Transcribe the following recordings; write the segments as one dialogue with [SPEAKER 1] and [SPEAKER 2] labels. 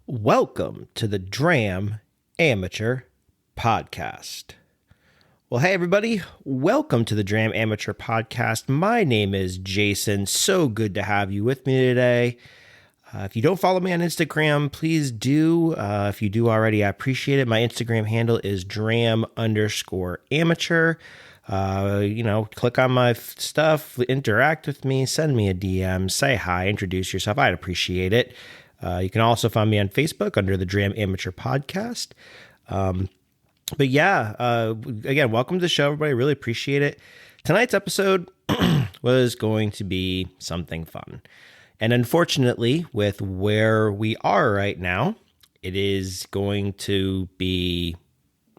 [SPEAKER 1] Welcome to the Dram Amateur Podcast. Well, hey, everybody. Welcome to the Dram Amateur Podcast. My name is Jason. So good to have you with me today. If you don't follow me on Instagram, please do. If you do already, I appreciate it. My Instagram handle is dram_amateur. Click on my stuff, interact with me, send me a DM, say hi, introduce yourself. I'd appreciate it. You can also find me on Facebook under the Dram Amateur Podcast. Again, welcome to the show, everybody. I really appreciate it. Tonight's episode was going to be something fun. And unfortunately, with where we are right now, it is going to be,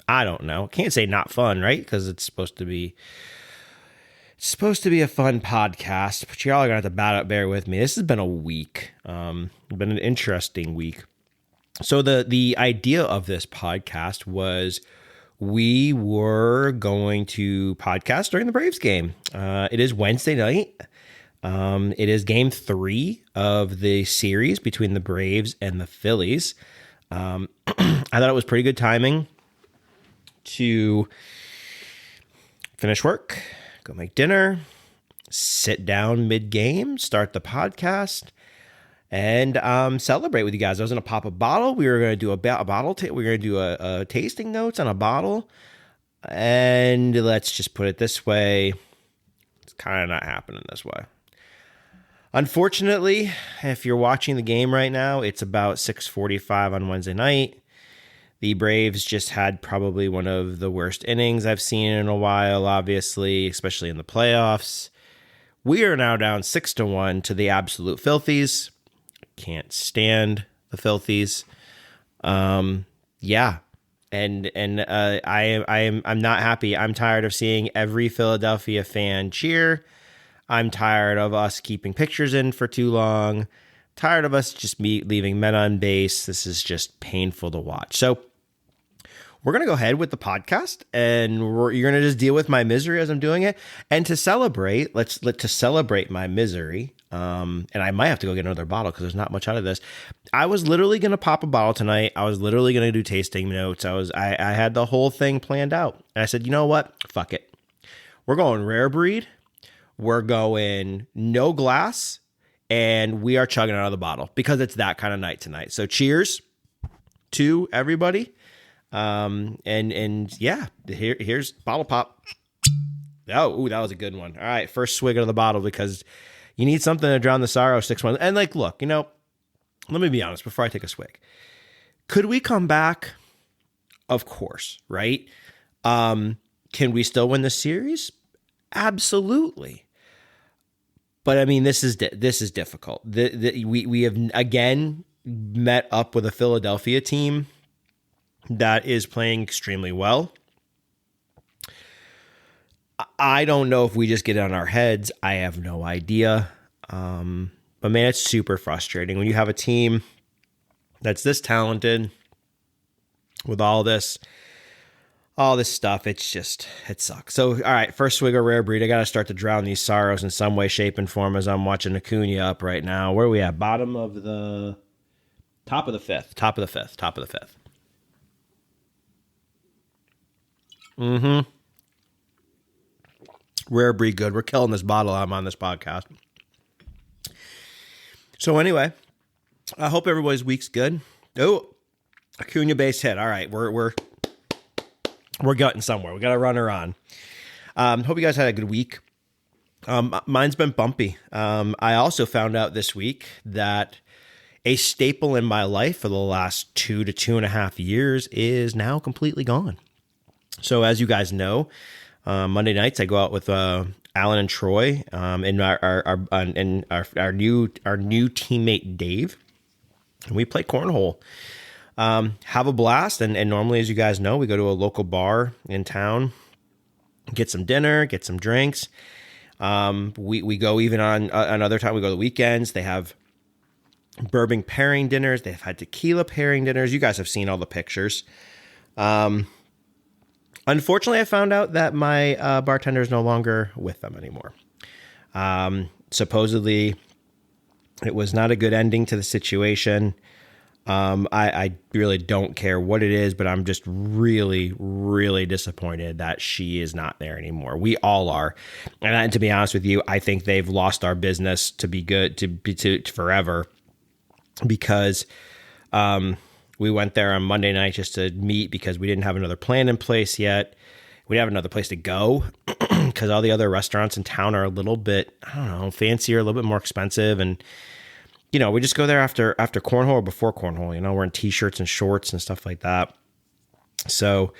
[SPEAKER 1] I don't know, can't say not fun, right? Because it's supposed to be a fun podcast, but y'all are going to have to bear with me. This has been a week. Been an interesting week. So the idea of this podcast was we were going to podcast during the Braves game. It is Wednesday night. It is game 3 of the series between the Braves and the Phillies. I thought it was pretty good timing to finish work, go make dinner, sit down mid-game, start the podcast, and celebrate with you guys. I was going to pop a bottle. We were going to do a bottle. We were going to do a tasting notes on a bottle. And let's just put it this way. It's kind of not happening this way. Unfortunately, if you're watching the game right now, it's about 6:45 on Wednesday night. The Braves just had probably one of the worst innings I've seen in a while, obviously, especially in the playoffs. We are now down 6-1 to the absolute filthies. Can't stand the filthies. I'm not happy. I'm tired of seeing every Philadelphia fan cheer. I'm tired of us keeping pictures in for too long. Tired of us just leaving men on base. This is just painful to watch. So we're going to go ahead with the podcast, and you're going to just deal with my misery as I'm doing it. And to celebrate, to celebrate my misery, and I might have to go get another bottle because there's not much out of this. I was literally going to pop a bottle tonight. I was literally going to do tasting notes. I had the whole thing planned out. And I said, you know what? Fuck it. We're going rare breed. We're going no glass, and we are chugging out of the bottle because it's that kind of night tonight. So cheers to everybody. Here's bottle pop. Oh, that was a good one. All right, first swig out of the bottle because you need something to drown the sorrow 6 months. And look, let me be honest before I take a swig. Could we come back? Of course, right? Can we still win the series? Absolutely. But I mean, this is difficult. We have again met up with a Philadelphia team that is playing extremely well. I don't know if we just get it on our heads. I have no idea. But man, it's super frustrating when you have a team that's this talented with all this stuff. It sucks. So, all right, first swig of rare breed. I got to start to drown these sorrows in some way, shape, and form as I'm watching Acuna up right now. Where are we at? Top of the fifth. Mm-hmm. Rare breed good. We're killing this bottle. I'm on this podcast. So anyway, I hope everybody's week's good. Oh, Acuna base hit. All right, we're gutting somewhere. We got a runner on. Hope you guys had a good week. Mine's been bumpy. I also found out this week that a staple in my life for the last 2 to 2.5 years is now completely gone. So as you guys know, Monday nights I go out with Alan and Troy and our new teammate Dave, and we play cornhole. Have a blast, and normally, as you guys know, we go to a local bar in town, get some dinner, get some drinks. We go even on another time. We go the weekends. They have bourbon pairing dinners. They've had tequila pairing dinners. You guys have seen all the pictures. Unfortunately, I found out that my bartender is no longer with them anymore. Supposedly, it was not a good ending to the situation. I really don't care what it is, but I'm just really, really disappointed that she is not there anymore. We all are. And to be honest with you, I think they've lost our business to be good, to forever, because we went there on Monday night just to meet because we didn't have another plan in place yet. We didn't have another place to go because all the other restaurants in town are a little bit, I don't know, fancier, a little bit more expensive. And, we just go there after cornhole or before cornhole, wearing t-shirts and shorts and stuff like that. So,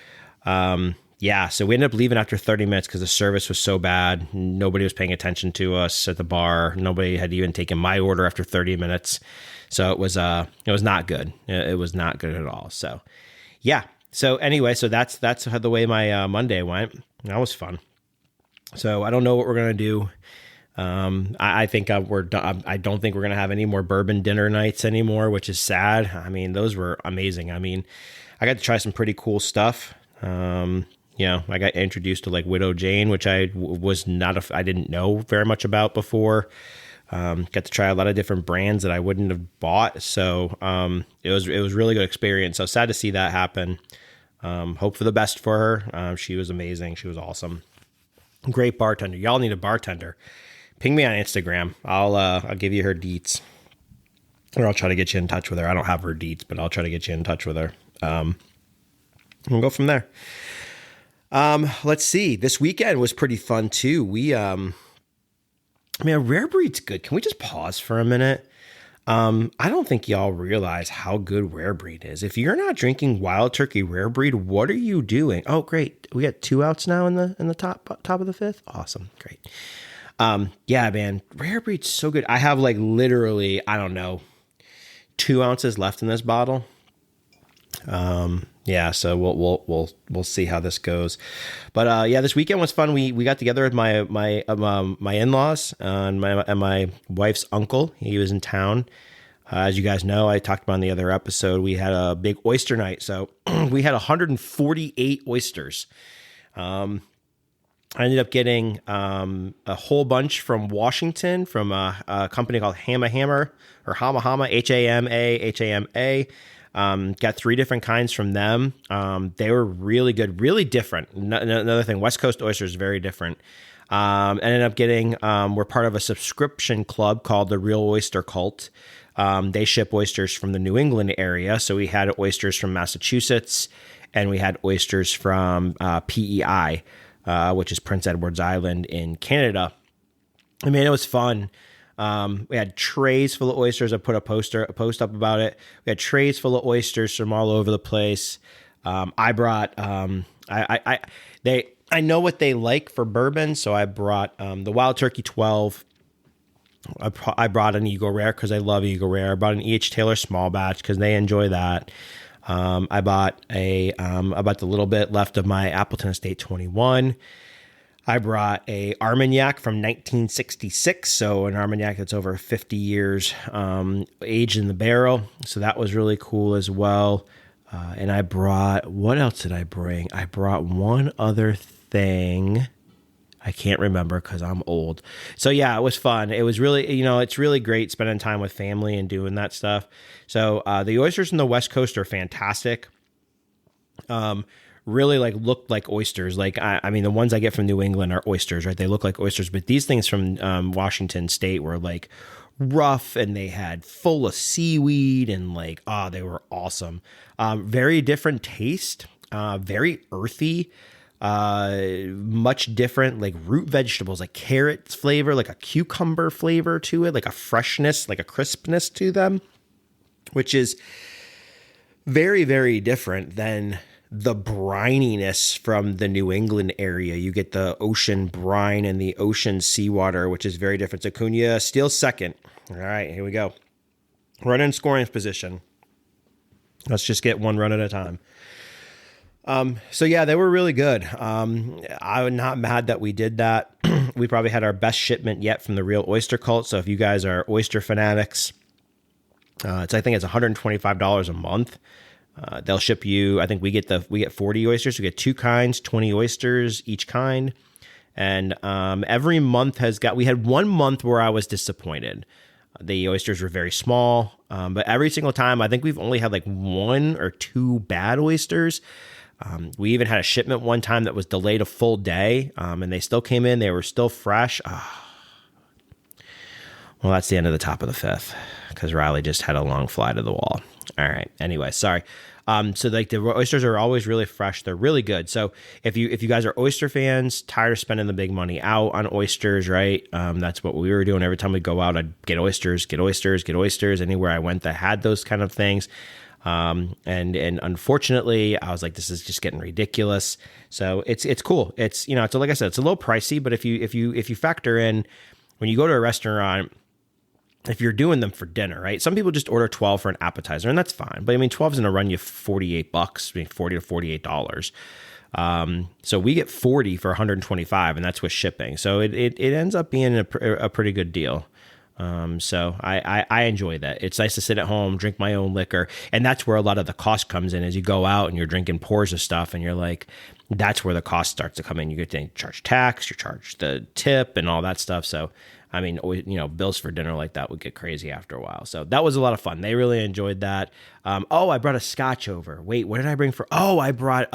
[SPEAKER 1] so we ended up leaving after 30 minutes because the service was so bad. Nobody was paying attention to us at the bar. Nobody had even taken my order after 30 minutes. So it was not good. It was not good at all. So, yeah. So anyway, that's how the way my Monday went. That was fun. So I don't know what we're going to do. I think we're done. I don't think we're going to have any more bourbon dinner nights anymore, which is sad. I mean, those were amazing. I mean, I got to try some pretty cool stuff. I got introduced to like Widow Jane, which I didn't know very much about before. Got to try a lot of different brands that I wouldn't have bought. So, it was really good experience. So sad to see that happen. Hope for the best for her. She was amazing. She was awesome. Great bartender. Y'all need a bartender. Ping me on Instagram. I'll give you her deets, or I'll try to get you in touch with her. I don't have her deets, but I'll try to get you in touch with her. We'll go from there. Let's see. This weekend was pretty fun too. Rare Breed's good. Can we just pause for a minute? I don't think y'all realize how good Rare Breed is. If you're not drinking Wild Turkey Rare Breed, what are you doing? Oh, great. We got 2 outs now in the top of the 5th. Awesome. Great. Yeah, man, Rare Breed's so good. I have like literally, I don't know, 2 ounces left in this bottle. Yeah, so we'll see how this goes. But this weekend was fun. We got together with my in-laws and my wife's uncle. He was in town. As you guys know, I talked about in the other episode, we had a big oyster night. So we had 148 oysters. I ended up getting a whole bunch from Washington from a company called Hama Hama, Hama. Got 3 different kinds from them. They were really good, really different. Another thing, West Coast oysters is very different. Ended up getting, we're part of a subscription club called the Real Oyster Cult. They ship oysters from the New England area. So we had oysters from Massachusetts and we had oysters from PEI, which is Prince Edward's Island in Canada. I mean, it was fun. We had trays full of oysters. I put a post up about it. We had trays full of oysters from all over the place. I brought, I know what they like for bourbon. So I brought, the Wild Turkey 12. I brought an Eagle Rare cause I love Eagle Rare. I brought an E.H. Taylor small batch cause they enjoy that. I bought about the little bit left of my Appleton Estate 21. I brought a Armagnac from 1966, so an Armagnac that's over 50 years aged in the barrel. So that was really cool as well. And I brought, what else did I bring? I brought one other thing. I can't remember because I'm old. So yeah, it was fun. It was really, it's really great spending time with family and doing that stuff. So the oysters in the West Coast are fantastic. Really looked like oysters. I mean, the ones I get from New England are oysters, right? They look like oysters, but these things from Washington State were rough and they had full of seaweed and they were awesome. Very different taste, very earthy, much different, root vegetables, carrots flavor, a cucumber flavor to it, a freshness, a crispness to them, which is very, very different than the brininess from the New England area. You get the ocean brine and the ocean seawater, which is very different. So Cunha steals second. All right, here we go. Run in scoring position. Let's just get one run at a time. So yeah, they were really good. I'm not mad that we did that. We probably had our best shipment yet from the Real Oyster Cult. So if you guys are oyster fanatics, I think it's $125 a month. They'll ship you, I think we get 40 oysters. We get 2 kinds, 20 oysters each kind. And every month we had one month where I was disappointed. The oysters were very small, but every single time, I think we've only had like 1 or 2 bad oysters. We even had a shipment one time that was delayed a full day, and they still came in. They were still fresh. Well, that's the end of the top of the 5th because Riley just had a long fly to the wall. All right. Anyway, sorry. So like the oysters are always really fresh. They're really good. So if you guys are oyster fans, tired of spending the big money out on oysters, right? That's what we were doing. Every time we go out, I'd get oysters. Anywhere I went that had those kind of things. And unfortunately, I was like, this is just getting ridiculous. So it's cool. It's, it's like I said, it's a little pricey, but if you factor in when you go to a restaurant, if you're doing them for dinner, right? Some people just order 12 for an appetizer, and that's fine. But I mean, 12 is going to run you $48, $40 to $48. So we get 40 for 125, and that's with shipping. So it ends up being a pretty good deal. So I enjoy that. It's nice to sit at home, drink my own liquor. And that's where a lot of the cost comes in as you go out and you're drinking pours of stuff and you're like, that's where the cost starts to come in. You get to charge tax, you charge the tip and all that stuff. So, I mean, bills for dinner like that would get crazy after a while. So that was a lot of fun. They really enjoyed that. I brought a scotch over. Wait, what did I bring for? I brought,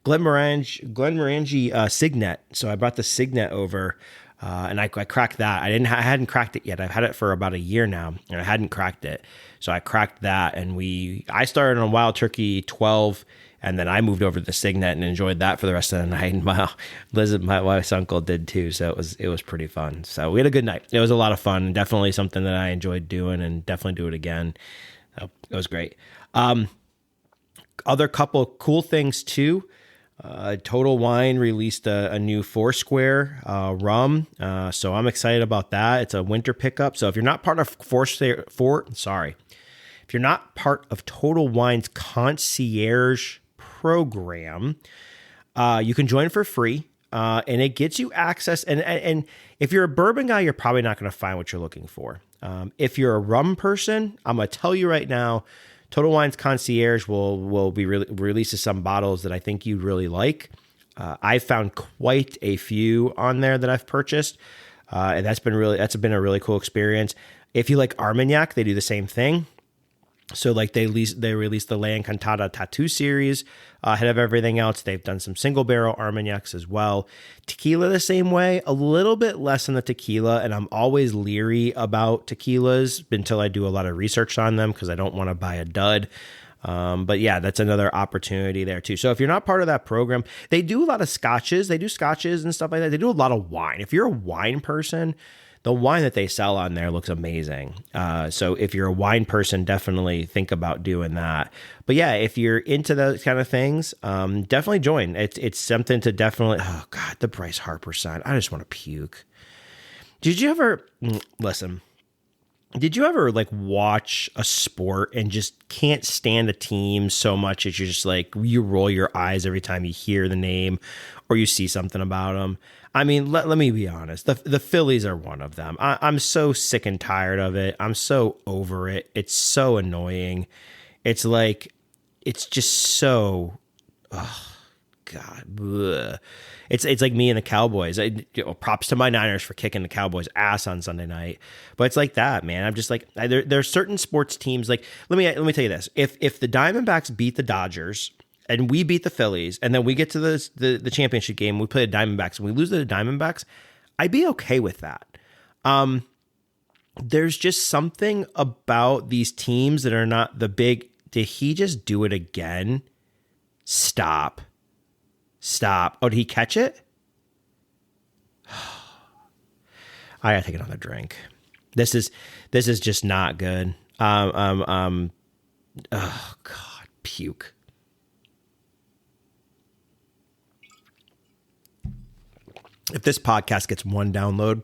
[SPEAKER 1] Glenmorangie Signet. So I brought the Signet over. And I cracked that. I hadn't cracked it yet. I've had it for about a year now, and I hadn't cracked it. So I cracked that, and I started on Wild Turkey 12, and then I moved over to the Signet and enjoyed that for the rest of the night. And my wife's uncle did too, so it was pretty fun. So we had a good night. It was a lot of fun. Definitely something that I enjoyed doing, and definitely do it again. So it was great. Other couple cool things too. Total Wine released a new Foursquare rum, so I'm excited about that. It's a winter pickup. So if you're not part of if you're not part of Total Wine's concierge program, you can join for free, and it gets you access. And if you're a bourbon guy, you're probably not going to find what you're looking for. If you're a rum person, I'm going to tell you right now. Total Wine's Concierge will be releases some bottles that I think you'd really like. I found quite a few on there that I've purchased, and that's been a really cool experience. If you like Armagnac, they do the same thing. So like they released the La Encantada Tattoo series ahead of everything else. They've done some single barrel Armagnacs as well. Tequila the same way, a little bit less on the tequila, and I'm always leery about tequilas until I do a lot of research on them because I don't want to buy a dud. But yeah, that's another opportunity there too. So if you're not part of that program, they do a lot of scotches. They do scotches and stuff like that. They do a lot of wine. If you're a wine person, the wine that they sell on there looks amazing. So if you're a wine person, definitely think about doing that. But yeah, if you're into those kind of things, definitely join. It's something to definitely. Oh God, the Bryce Harper sign. I just want to puke. Did you ever listen? Did you ever like watch a sport and just can't stand a team so much that you're just like you roll your eyes every time you hear the name or you see something about them? I mean, let me be honest. The Phillies are one of them. I'm so sick and tired of it. I'm so over it. It's so annoying. It's like, it's just so, oh God. Bleh. It's like me and the Cowboys. Props to my Niners for kicking the Cowboys' ass on Sunday night. But it's like that, man. I'm just like, there are certain sports teams. Like, let me tell you this. If the Diamondbacks beat the Dodgers, and we beat the Phillies, and then we get to the championship game, we play the Diamondbacks, and we lose to the Diamondbacks, I'd be okay with that. There's just something about these teams that are not the big, did he just do it again? Stop. Oh, did he catch it? I gotta take another drink. This is just not good. Oh God, puke. If this podcast gets 1 download,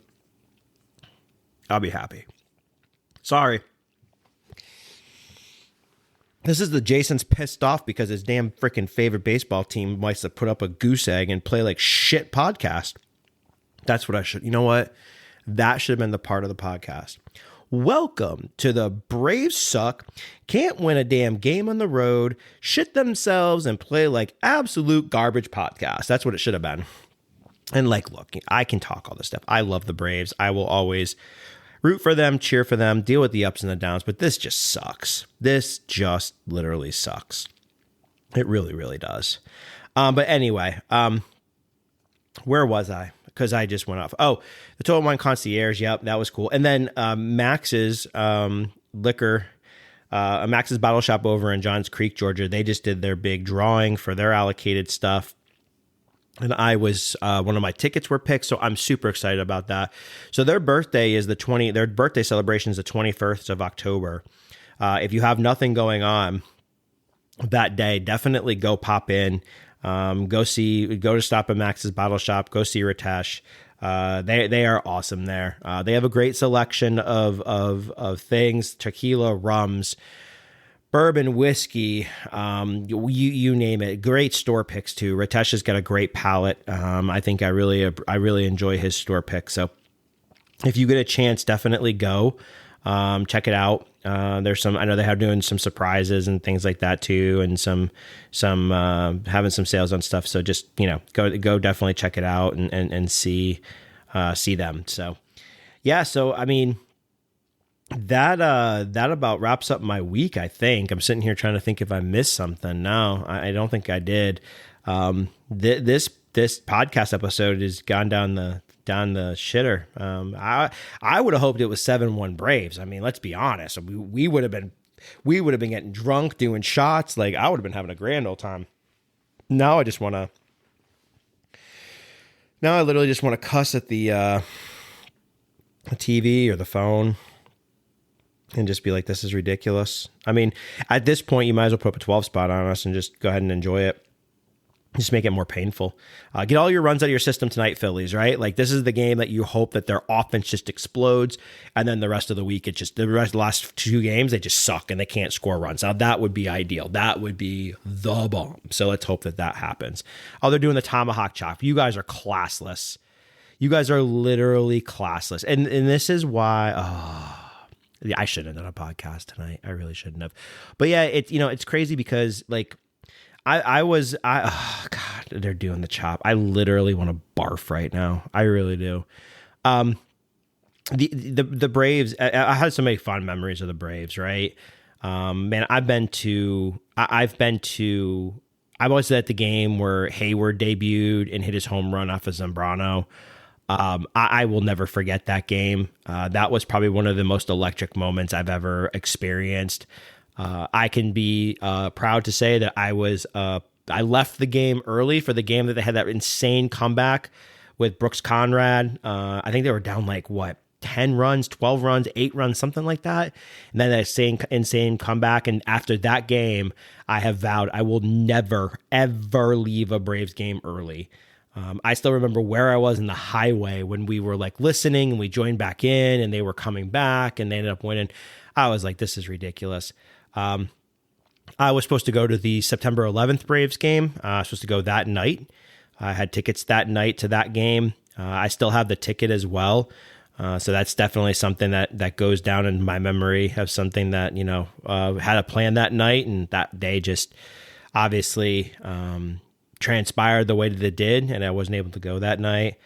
[SPEAKER 1] I'll be happy. Sorry. This is the Jason's pissed off because his damn freaking favorite baseball team likes to put up a goose egg and play like shit podcast. That's what I should. You know what? That should have been the part of the podcast. Welcome to the Braves suck, can't win a damn game on the road, shit themselves, and play like absolute garbage podcast. That's what it should have been. And like, look, I can talk all this stuff. I love the Braves. I will always root for them, cheer for them, deal with the ups and the downs. But this just sucks. This just literally sucks. It really, really does. But anyway, where was I? Because I just went off. Oh, the Total Wine Concierge. Yep, that was cool. And then Max's liquor, Max's Bottle Shop over in Johns Creek, Georgia. They just did their big drawing for their allocated stuff. And I was, one of my tickets were picked, so I'm super excited about that. So their birthday celebration is the 21st of October. If you have nothing going on that day, definitely go pop in, go to stop at Max's Bottle Shop, go see Ritesh. They are awesome there. They have a great selection of things, tequila, rums, bourbon, whiskey, you name it. Great store picks too. Ritesh has got a great palate. I think I really enjoy his store picks. So if you get a chance, definitely go check it out. There's I know they have doing some surprises and things like that too, and some having some sales on stuff. So just go definitely check it out and see them. So yeah. So I mean. That about wraps up my week, I think. I'm sitting here trying to think if I missed something. No, I don't think I did. This podcast episode has gone down the shitter. I would have hoped it was 7-1 Braves. I mean, let's be honest. We would have been getting drunk, doing shots. Like I would have been having a grand old time. Now I literally just want to cuss at the TV or the phone. And just be like, this is ridiculous. I mean, at this point, you might as well put up a 12 spot on us and just go ahead and enjoy it. Just make it more painful. Get all your runs out of your system tonight, Phillies, right? Like, this is the game that you hope that their offense just explodes. And then the rest of the week, the last 2 games, they just suck and they can't score runs. Now, that would be ideal. That would be the bomb. So let's hope that happens. Oh, they're doing the tomahawk chop. You guys are classless. You guys are literally classless. And this is why... Yeah, I shouldn't have done a podcast tonight. I really shouldn't have. But yeah, it's crazy because like oh God, they're doing the chop. I literally want to barf right now. I really do. The Braves, I had so many fond memories of the Braves, right? Man, I was at the game where Hayward debuted and hit his home run off of Zambrano. I will never forget that game. That was probably one of the most electric moments I've ever experienced. I can be proud to say that I left the game early for the game that they had that insane comeback with Brooks Conrad. I think they were down like 10 runs, 12 runs, 8 runs, something like that. And then that insane comeback. And after that game, I have vowed I will never, ever leave a Braves game early. I still remember where I was in the highway when we were like listening and we joined back in and they were coming back and they ended up winning. I was like, this is ridiculous. I was supposed to go to the September 11th Braves game. I was supposed to go that night. I had tickets that night to that game. I still have the ticket as well. So that's definitely something that goes down in my memory of something that, had a plan that night and that day just obviously, transpired the way that it did, and I wasn't able to go that night.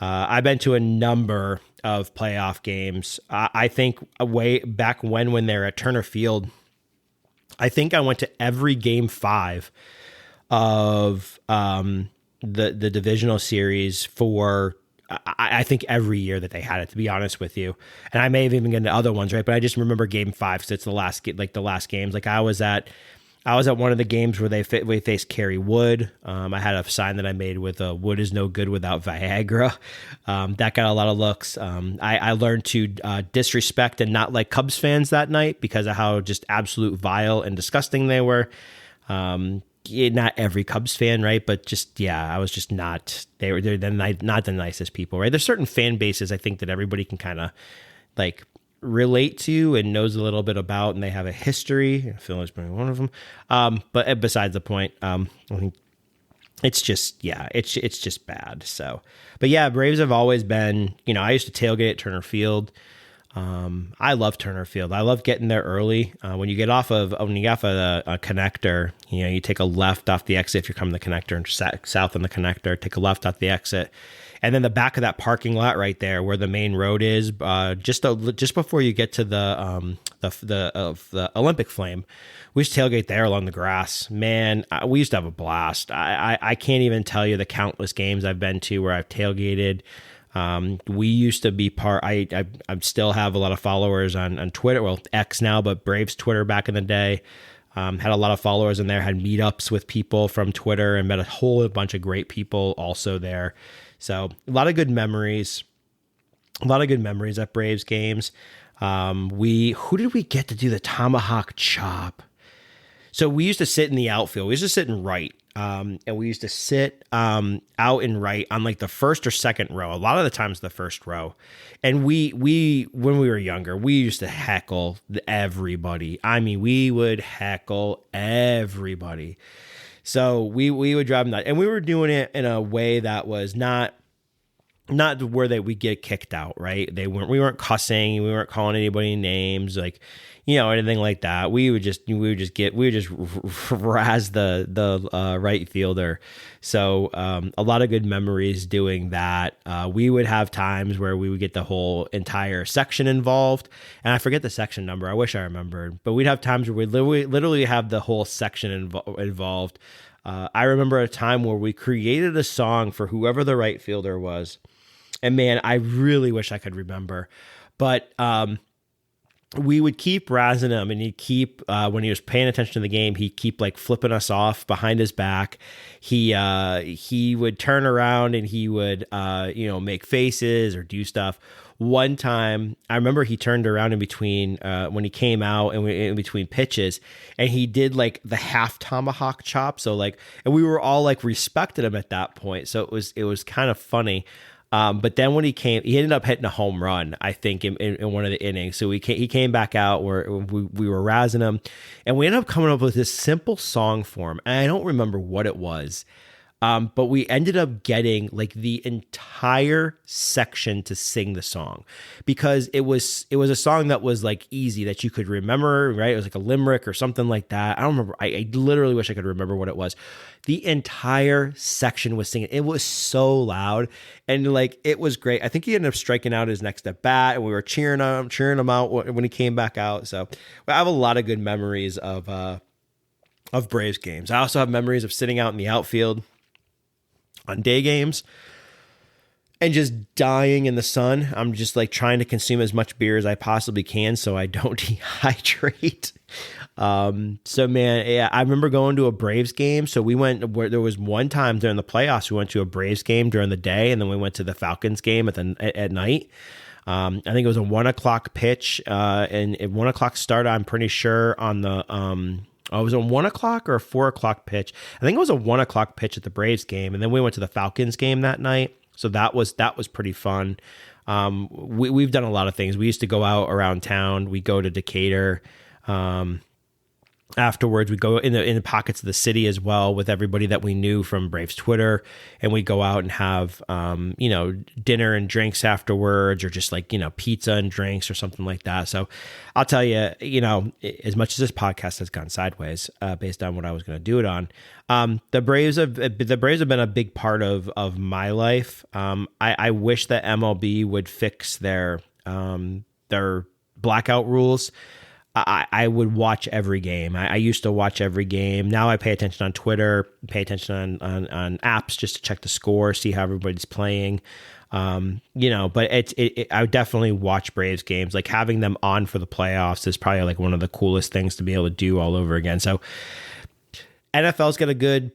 [SPEAKER 1] I've been to a number of playoff games. I think way back when they're at Turner Field, I think I went to every game 5 of the divisional series for I think every year that they had it, to be honest with you. And I may have even gotten to other ones, right? But I just remember game 5 because it's the last games. Like I was at one of the games where we faced Kerry Wood. I had a sign that I made with "Wood is no good without Viagra." That got a lot of looks. I learned to disrespect and not like Cubs fans that night because of how just absolute vile and disgusting they were. Not every Cubs fan, right? But just, I was just not, they're not the nicest people, right? There's certain fan bases I think that everybody can kind of like relate to and knows a little bit about, and they have a history. Phil is being one of them. But besides the point, I think it's just, it's just bad. So, but yeah, Braves have always been, I used to tailgate at Turner Field. I love Turner Field. I love getting there early. When you get off of a connector, you take a left off the exit if you're coming the connector, and south on the connector, take a left off the exit. And then the back of that parking lot right there where the main road is, just before you get to the Olympic Flame, we used to tailgate there along the grass. Man, we used to have a blast. I can't even tell you the countless games I've been to where I've tailgated. We used to be I still have a lot of followers on Twitter, well, X now, but Braves Twitter back in the day. Had a lot of followers in there, had meetups with people from Twitter, and met a whole bunch of great people also there. So a lot of good memories at Braves games. Who did we get to do the tomahawk chop? So we used to sit in the outfield. We used to sit in right. And we used to sit out in right on like the first or second row. A lot of the times the first row. And we when we were younger, we used to heckle everybody. I mean, we would heckle everybody. So we would drive them nuts. And we were doing it in a way that was not where we get kicked out, right? We weren't cussing, we weren't calling anybody names, like, anything like that. We would just razz the right fielder. So a lot of good memories doing that. We would have times where we would get the whole entire section involved, and I forget the section number. I wish I remembered, but we'd have times where we literally have the whole section involved. I remember a time where we created a song for whoever the right fielder was. And man, I really wish I could remember, but we would keep razzing him, and he'd keep when he was paying attention to the game, he'd keep like flipping us off behind his back. He would turn around and he would make faces or do stuff. One time, I remember he turned around in between when he came out and in between pitches, and he did like the half tomahawk chop. So like, and we were all like respected him at that point. So it was kind of funny. But then when he ended up hitting a home run, I think, in one of the innings. So he came back out where we were razzing him, and we ended up coming up with this simple song for him. And I don't remember what it was. But we ended up getting like the entire section to sing the song, because it was a song that was like easy, that you could remember, right? It was like a limerick or something like that. I don't remember. I literally wish I could remember what it was. The entire section was singing. It was so loud, and like, it was great. I think he ended up striking out his next at bat, and we were cheering him out when he came back out. So I have a lot of good memories of Braves games. I also have memories of sitting out in the outfield on day games and just dying in the sun. I'm just like trying to consume as much beer as I possibly can so I don't dehydrate. So man, yeah, I remember going to a Braves game. So we went where there was one time during the playoffs, we went to a Braves game during the day, and then we went to the Falcons game at night. I think it was a 1:00 pitch, and at 1:00 start, I'm pretty sure on the, it was a 1:00 or a 4:00 pitch. I think it was a 1:00 pitch at the Braves game. And then we went to the Falcons game that night. So that was pretty fun. We've done a lot of things. We used to go out around town. We go to Decatur. Afterwards, we go in the pockets of the city as well with everybody that we knew from Braves Twitter, and we go out and have dinner and drinks afterwards, or just like pizza and drinks or something like that. So I'll tell you, as much as this podcast has gone sideways based on what I was going to do it on, the Braves have been a big part of my life. I wish that MLB would fix their blackout rules. I would watch every game. I used to watch every game. Now I pay attention on Twitter, pay attention on apps just to check the score, see how everybody's playing. But I would definitely watch Braves games. Like, having them on for the playoffs is probably like one of the coolest things to be able to do all over again. So NFL's got a good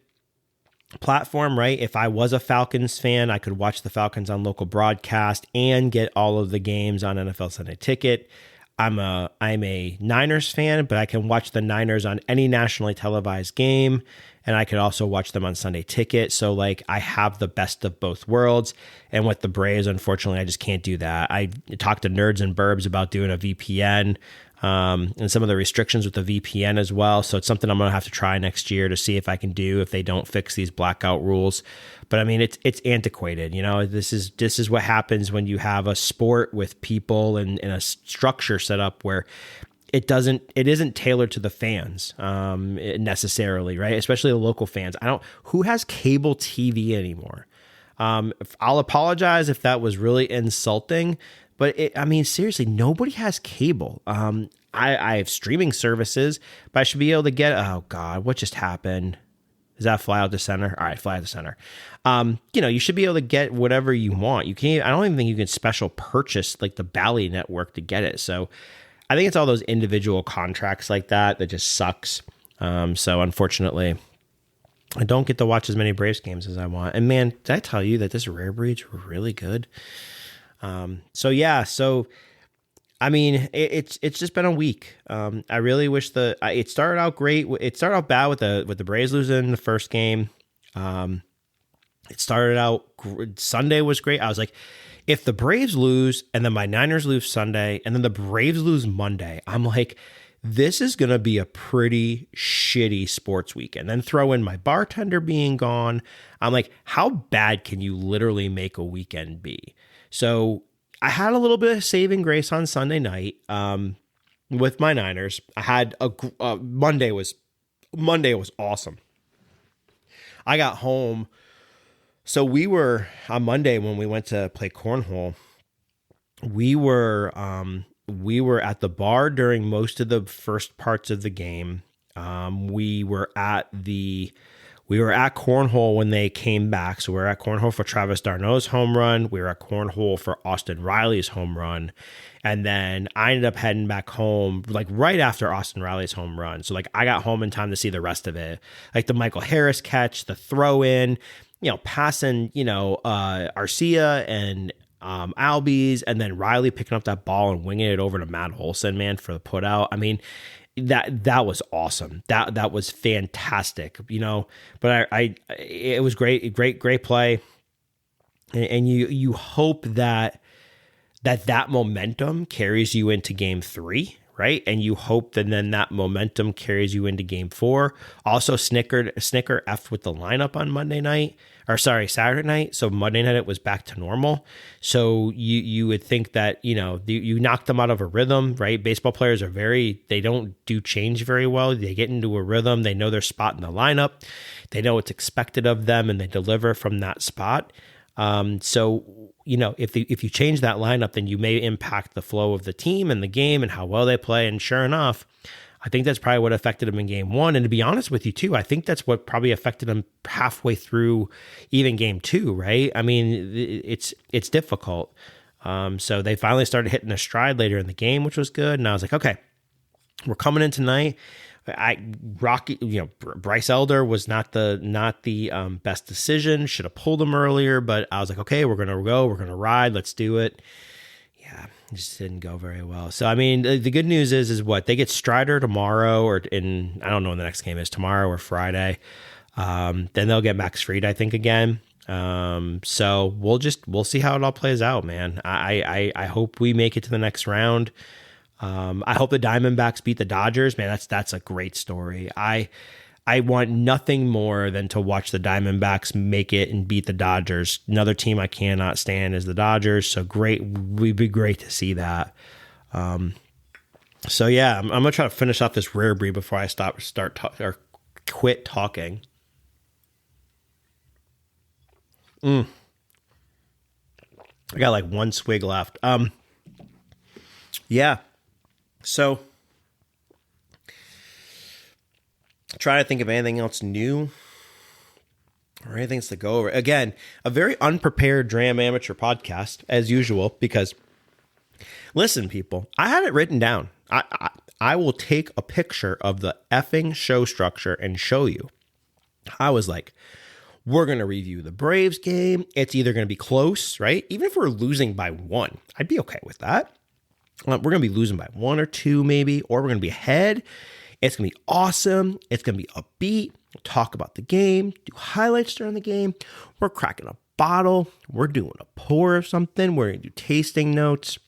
[SPEAKER 1] platform, right? If I was a Falcons fan, I could watch the Falcons on local broadcast and get all of the games on NFL Sunday Ticket. I'm a Niners fan, but I can watch the Niners on any nationally televised game, and I could also watch them on Sunday Ticket. So like, I have the best of both worlds. And with the Braves, unfortunately, I just can't do that. I talked to Nerds and Burbs about doing a VPN, and some of the restrictions with the VPN as well. So it's something I'm going to have to try next year to see if I can do if they don't fix these blackout rules. But I mean, it's antiquated. This is what happens when you have a sport with people and a structure set up where it isn't tailored to the fans necessarily, right? Especially the local fans. Who has cable TV anymore? I'll apologize if that was really insulting, but seriously, nobody has cable. I have streaming services, but I should be able to get, oh God, what just happened? Is that fly out to center? All right, fly out to center. You should be able to get whatever you want. I don't even think you can special purchase like the Bally network to get it. So I think it's all those individual contracts like that just sucks. So unfortunately, I don't get to watch as many Braves games as I want. And man, did I tell you that this rare breed's really good? It's just been a week. I really wish it started out great. It started out bad with the Braves losing the first game. It started out Sunday was great. I was like, if the Braves lose and then my Niners lose Sunday and then the Braves lose Monday, I'm like, this is going to be a pretty shitty sports weekend. Then throw in my bartender being gone. I'm like, how bad can you literally make a weekend be? So I had a little bit of saving grace on Sunday night with my Niners. I had Monday was awesome. I got home. So we were on Monday when we went to play cornhole. We were at the bar during most of the first parts of the game. We were at cornhole when they came back. So we were at cornhole for Travis d'Arnaud's home run. We were at cornhole for Austin Riley's home run. And then I ended up heading back home like right after Austin Riley's home run. So like I got home in time to see the rest of it. Like the Michael Harris catch, the throw in, passing, Arcia and Albies, and then Riley picking up that ball and winging it over to Matt Olson, man, for the put out. I mean, that was awesome. That was fantastic, but it was great play. And you hope that momentum carries you into game 3, right? And you hope that then that momentum carries you into game 4. Also Snicker effed with the lineup on Saturday night. So Monday night it was back to normal. So you would think that, you knocked them out of a rhythm, right? Baseball players they don't do change very well. They get into a rhythm. They know their spot in the lineup. They know what's expected of them and they deliver from that spot. So if you change that lineup, then you may impact the flow of the team and the game and how well they play. And sure enough, I think that's probably what affected him in game 1. And to be honest with you too, I think that's what probably affected him halfway through even game 2, right? I mean, it's difficult. So they finally started hitting their stride later in the game, which was good. And I was like, okay, we're coming in tonight. Bryce Elder was not the best decision. Should have pulled him earlier, but I was like, okay, we're going to ride. Let's do it. Yeah, it just didn't go very well. So, I mean, the good news is what? They get Strider tomorrow I don't know when the next game is, tomorrow or Friday. Then they'll get Max Fried, I think, again. So we'll see how it all plays out, man. I hope we make it to the next round. I hope the Diamondbacks beat the Dodgers, man. That's a great story. I want nothing more than to watch the Diamondbacks make it and beat the Dodgers. Another team I cannot stand is the Dodgers. So great. It'd be great to see that. So yeah, I'm going to try to finish off this rare breed before I quit talking. I got like one swig left. Yeah. So try to think of anything else new or anything to go over. Again, a very unprepared Dram Amateur podcast as usual, because listen, people, I had it written down. I will take a picture of the effing show structure and show you. I was like, we're going to review the Braves game. It's either going to be close, right? Even if we're losing by 1, I'd be okay with that. We're going to be losing by 1 or 2 maybe, or we're going to be ahead. It's going to be awesome. It's going to be upbeat. We'll talk about the game, do highlights during the game. We're cracking a bottle. We're doing a pour of something. We're going to do tasting notes.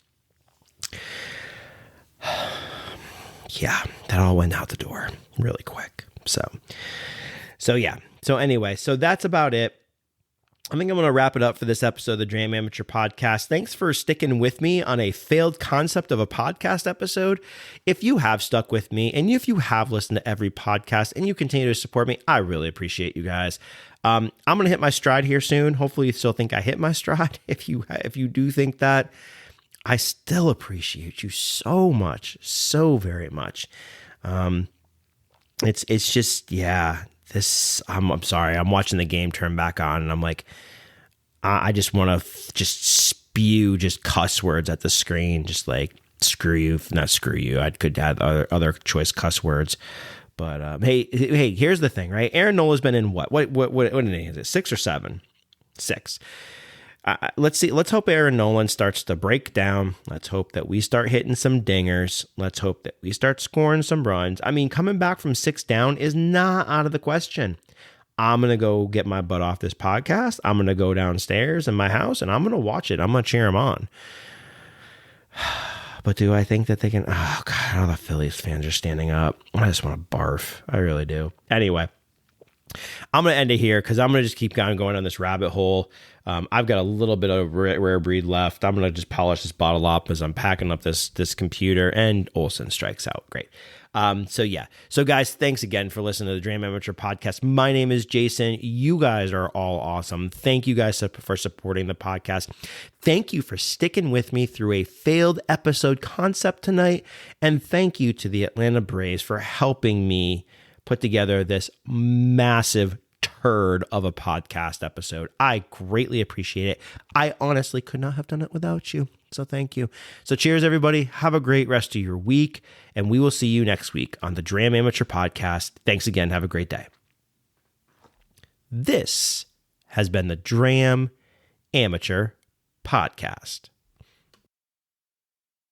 [SPEAKER 1] yeah, that all went out the door really quick. So yeah. So anyway, so that's about it. I think I'm going to wrap it up for this episode of the Dram Amateur Podcast. Thanks for sticking with me on a failed concept of a podcast episode. If you have stuck with me and if you have listened to every podcast and you continue to support me, I really appreciate you guys. I'm going to hit my stride here soon. Hopefully you still think I hit my stride. If you do think that, I still appreciate you so much, so very much. It's just, yeah. I'm sorry. I'm watching the game turn back on, and I'm like, I just want to just spew just cuss words at the screen, just like screw you, not screw you. I could add other choice cuss words, but hey, here's the thing, right? Aaron Nola's been in what inning is it? 6 or 7? 6. Let's see. Let's hope Aaron Nolan starts to break down. Let's hope that we start hitting some dingers. Let's hope that we start scoring some runs. I mean, coming back from 6 down is not out of the question. I'm going to go get my butt off this podcast. I'm going to go downstairs in my house and I'm going to watch it. I'm going to cheer them on. But do I think that they can? Oh, God, all the Phillies fans are standing up. I just want to barf. I really do. Anyway, I'm going to end it here because I'm going to just keep going on this rabbit hole. I've got a little bit of rare breed left. I'm going to just polish this bottle up as I'm packing up this computer, and Olsen strikes out. Great. So guys, thanks again for listening to the Dram Amateur Podcast. My name is Jason. You guys are all awesome. Thank you guys for supporting the podcast. Thank you for sticking with me through a failed episode concept tonight. And thank you to the Atlanta Braves for helping me put together this massive turd of a podcast episode. I greatly appreciate it. I honestly could not have done it without you. So thank you. So cheers, everybody. Have a great rest of your week. And we will see you next week on the Dram Amateur Podcast. Thanks again. Have a great day. This has been the Dram Amateur Podcast.